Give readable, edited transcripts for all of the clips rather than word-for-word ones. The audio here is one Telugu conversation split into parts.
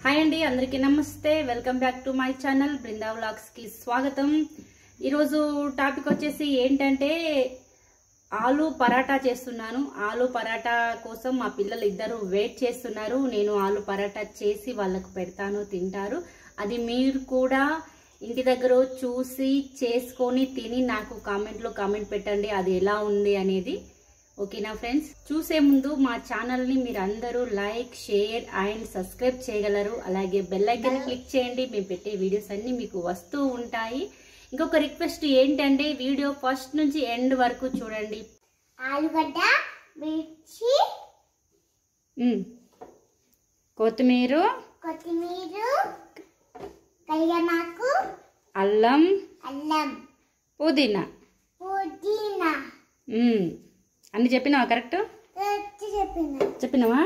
హాయ్ అండి, అందరికీ నమస్తే. Welcome back to my channel Brinda vlogs కి స్వాగతం. ఈరోజు టాపిక్ వచ్చేసి ఏంటంటే ఆలు పరాటా చేస్తున్నాను. ఆలు పరాటా కోసం మా పిల్లలు ఇద్దరు వెయిట్ చేస్తున్నారు. నేను ఆలు పరాటా చేసి వాళ్ళకు పెడతాను, తింటారు. అది మీరు కూడా ఇంటి దగ్గర చూసి చేసుకొని తిని నాకు కామెంట్ పెట్టండి అది ఎలా ఉంది అనేది. ఓకేనా ఫ్రెండ్స్? చూసే ముందు మా ఛానల్ని మీరు అందరూ లైక్, షేర్ అండ్ సబ్స్క్రైబ్ చేయగలరు. అలాగే బెల్ ఐకాన్ క్లిక్ చేయండి. మేము పెట్టే వీడియోస్ అన్ని మీకు వస్తూ ఉంటాయి. ఇంకొక రిక్వెస్ట్ ఏంటంటే వీడియో ఫస్ట్ నుంచి ఎండ్ వరకు చూడండి. ఆలుగడ్డ, మిర్చి, కొత్తిమీర, కరివేపాకు, అల్లం, పుదీనా అన్ని చెప్పినావా? కరెక్ట్ చెప్పినావా?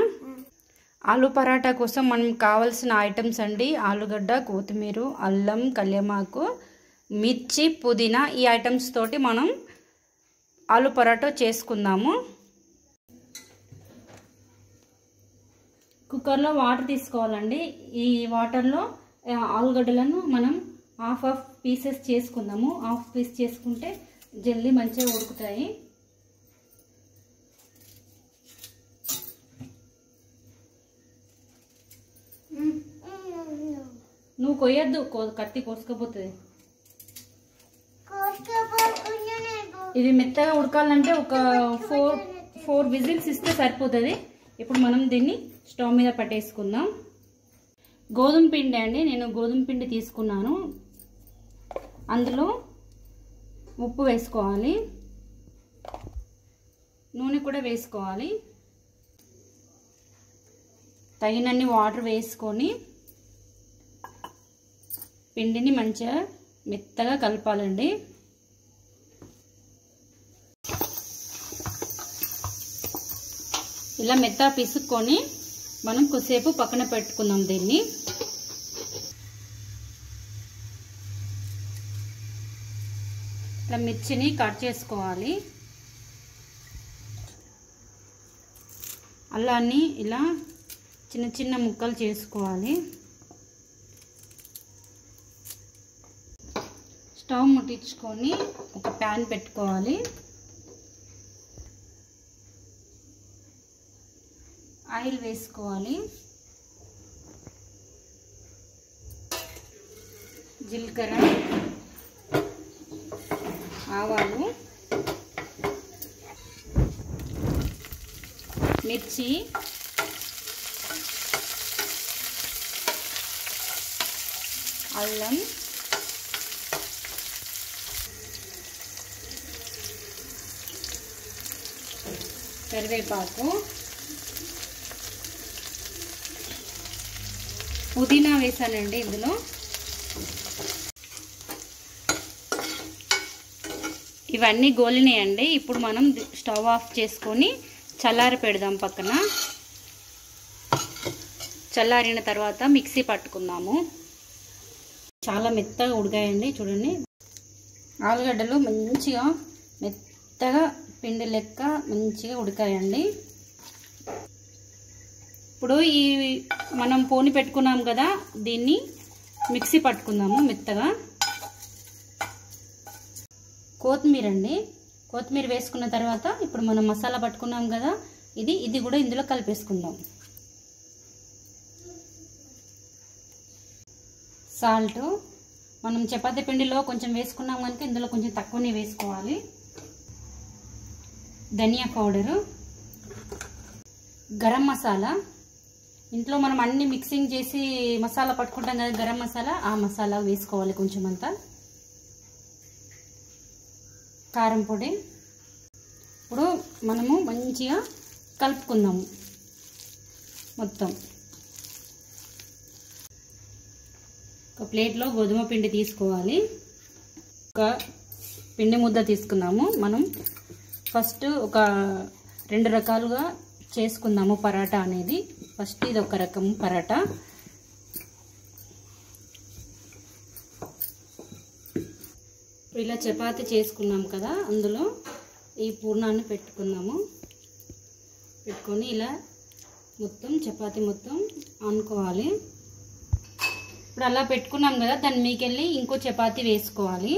ఆలు పరాటా కోసం మనం కావాల్సిన ఐటమ్స్ అండి: ఆలుగడ్డ, కొత్తిమీర, అల్లం, కరివేపాకు, మిర్చి, పుదీనా. ఈ ఐటమ్స్ తోటి మనం ఆలు పరాటా చేసుకుందాము. కుక్కర్లో వాటర్ తీసుకోవాలండి. ఈ వాటర్లో ఆలుగడ్డలను మనం హాఫ్ పీసెస్ చేసుకుందాము. హాఫ్ పీస్ చేసుకుంటే జల్దీ మంచిగా ఉడుకుతాయి. నువ్వు కొయ్యద్దు, కత్తి కోసుకపోతుంది. ఇది మెత్తగా ఉడకాలంటే ఒక ఫోర్ విజిల్స్ ఇస్తే సరిపోతుంది. ఇప్పుడు మనం దీన్ని స్టవ్ మీద పట్టేసుకుందాం. గోధుమ పిండి అండి, నేను గోధుమ పిండి తీసుకున్నాను. అందులో ఉప్పు వేసుకోవాలి, నూనె కూడా వేసుకోవాలి. తగినన్ని వాటర్ వేసుకొని పిండిని మంచిగా మెత్తగా కలపాలండి. ఇలా మెత్తగా పిసుక్కొని మనం కొద్దిసేపు పక్కన పెట్టుకుందాం. దీన్ని ఇలా మిర్చిని కట్ చేసుకోవాలి. అల్లాన్ని ఇలా చిన్న చిన్న ముక్కలు చేసుకోవాలి. స్టవ్ ముట్టించుకొని ఒక ప్యాన్ పెట్టుకోవాలి. ఆయిల్ వేసుకోవాలి. జీలకర్ర, ఆవాలు, మిర్చి, అల్లం, కరివేపాకు, పుదీనా వేసానండి ఇందులో. ఇవన్నీ గోలినాయండి. ఇప్పుడు మనం స్టవ్ ఆఫ్ చేసుకొని చల్లారి పెడదాం పక్కన. చల్లారిన తర్వాత మిక్సీ పట్టుకుందాము. చాలా మెత్తగా ఉడికాయండి. చూడండి, ఆలుగడ్డలు మంచిగా మెత్తగా పిండి లెక్క మంచిగా ఉడికాయండి. ఇప్పుడు ఈ మనం పోని పెట్టుకున్నాం కదా, దీన్ని మిక్సీ పట్టుకుందాము మెత్తగా. కొత్తిమీర అండి, కొత్తిమీర వేసుకున్న తర్వాత ఇప్పుడు మనం మసాలా పట్టుకున్నాం కదా, ఇది కూడా ఇందులో కలిపేసుకుందాం. సాల్ట్ మనం చపాతీ పిండిలో కొంచెం వేసుకున్నాం కనుక ఇందులో కొంచెం తక్కువనే వేసుకోవాలి. ధనియా పౌడరు, గరం మసాలా. ఇంట్లో మనం అన్ని మిక్సింగ్ చేసి మసాలా పట్టుకుంటాం కదా గరం మసాలా, ఆ మసాలా వేసుకోవాలి కొంచెం అంతా. కారం పొడి. ఇప్పుడు మనము మంచిగా కలుపుకుందాము మొత్తం. ఒక ప్లేట్లో గోధుమ పిండి తీసుకోవాలి. ఒక పిండి ముద్ద తీసుకున్నాము. మనం ఫస్ట్ ఒక 2 రకాలుగా చేసుకుందాము పరాటా అనేది. ఫస్ట్ ఇది ఒక రకం పరాటా. ఇలా చపాతీ చేసుకున్నాం కదా, అందులో ఈ పూర్ణాన్ని పెట్టుకున్నాము. పెట్టుకొని ఇలా మొత్తం చపాతీ మొత్తం అనుకోవాలి. ఇప్పుడు అలా పెట్టుకున్నాం కదా, దాని మీకెళ్ళి ఇంకో చపాతీ వేసుకోవాలి.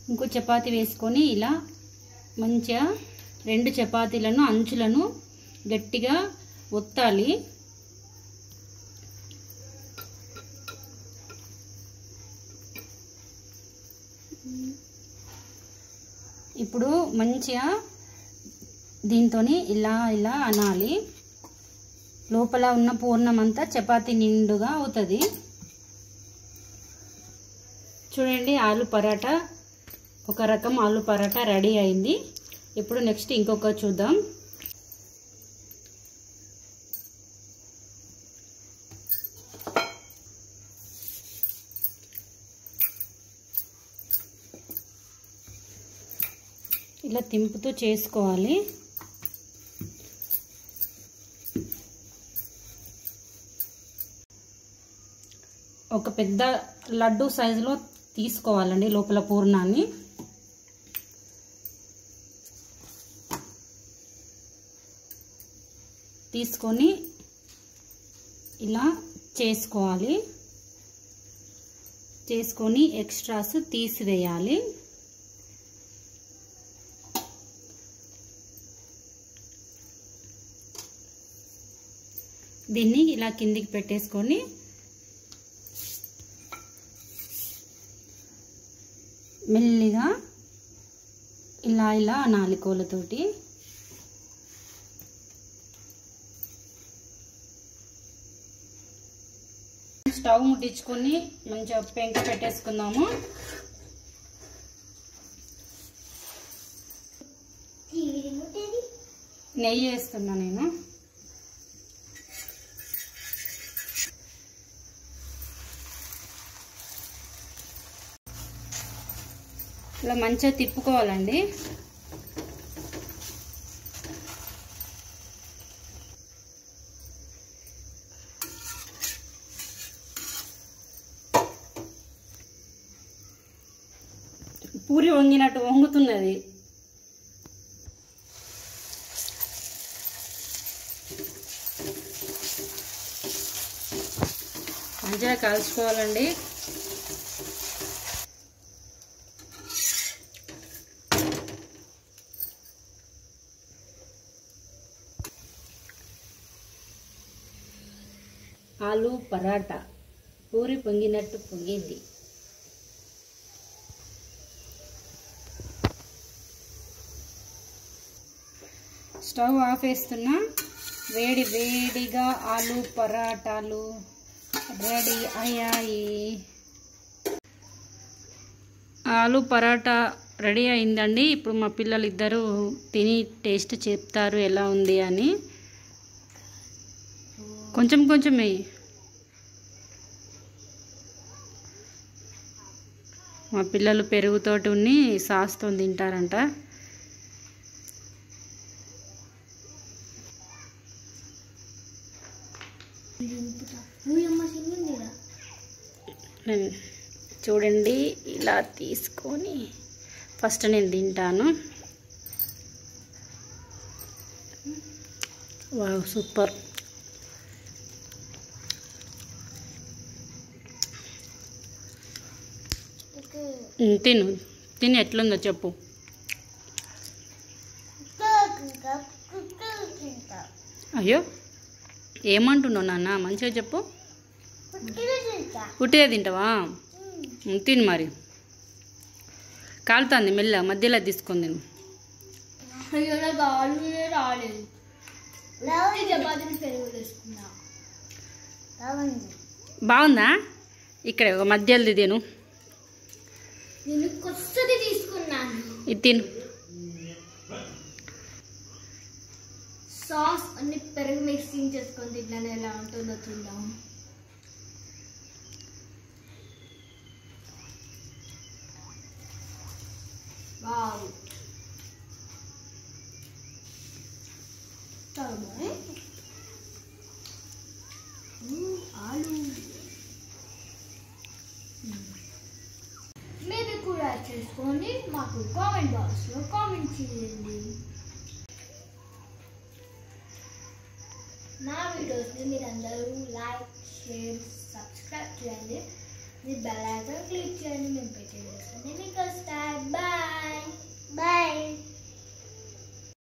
ఇంకో చపాతీ వేసుకొని ఇలా మంచిగా 2 చపాతీలను అంచులను గట్టిగా ఒత్తాలి. ఇప్పుడు మంచిగా దీంతోని ఇలా ఇలా అనాలి. లోపల ఉన్న పూర్ణం అంతా చపాతీ నిండుగా అవుతుంది. చూడండి, ఆలు పరాటా, ఒక రకం ఆలు పరాటా రెడీ అయింది. ఇప్పుడు నెక్స్ట్ ఇంకొక చూద్దాం. ఇలా తింపుతూ చేసుకోవాలి. ఒక పెద్ద లడ్డు సైజులో తీసుకోవాలండి లోపల పూర్ణాన్ని. తీసుకొని ఇలా చేసుకోవాలి. చేసుకొని ఎక్స్ట్రాస్ తీసివేయాలి. దీన్ని ఇలా కిందికి పెట్టేసుకొని మెల్లిగా ఇలా ఇలా అనాలి కోళ్ళతోటి. స్టవ్ ముట్టించుకొని మంచిగా పెంక పెట్టేసుకుందాము. నెయ్యి వేస్తున్నా నేను. ఇలా మంచిగా తిప్పుకోవాలండి. పూరి వంగినట్టు వంగుతున్నది. మంచిగా కాల్చుకోవాలండి. ఆలు పరాటా పూరి పొంగినట్టు పొంగింది. స్టవ్ ఆఫ్ వేస్తున్నా. వేడి వేడిగా ఆలు పరాటాలు రెడీ అయ్యాయి. ఆలు పరాటా రెడీ అయిందండి. ఇప్పుడు మా పిల్లలు ఇద్దరు తిని టేస్ట్ చెప్తారు ఎలా ఉంది అని. కొంచెం కొంచెం వేయి. మా పిల్లలు పెరుగుతోటి ఉన్ని సాస్తో తింటారంట. చూడండి, ఇలా తీసుకొని ఫస్ట్ నేను తింటాను. Wow, super. తిను తిని ఎట్లుందో చెప్పు. అయ్యో, ఏమంటున్నావు నాన్న? మంచిగా చెప్పు. ఉట్టిగా తింటావా? తిను మరి. కాలుతుంది మెల్ల, మధ్యలో తీసుకొని తిను. బాగుందా? ఇక్కడ ఒక మధ్యలో తిను. ఇది తిను. సాస్ అన్ని పెరుగు మిక్సింగ్ చేసుకొని తిన్నాను. ఎలా ఉంటుందో చూద్దాం. వావ్, ఆలు. మీరు కూడా చేసుకోండి, మాకు కామెంట్ బాక్స్లో కామెంట్ చేయండి. మా వీడియోస్ని మీరు అందరూ లైక్ షేర్ సబ్స్క్రైబ్ చేయండి. మీ బెల్ ఐకాన్ క్లిక్ చేయండి. మేము పెట్టే వీడియోస్ మీకు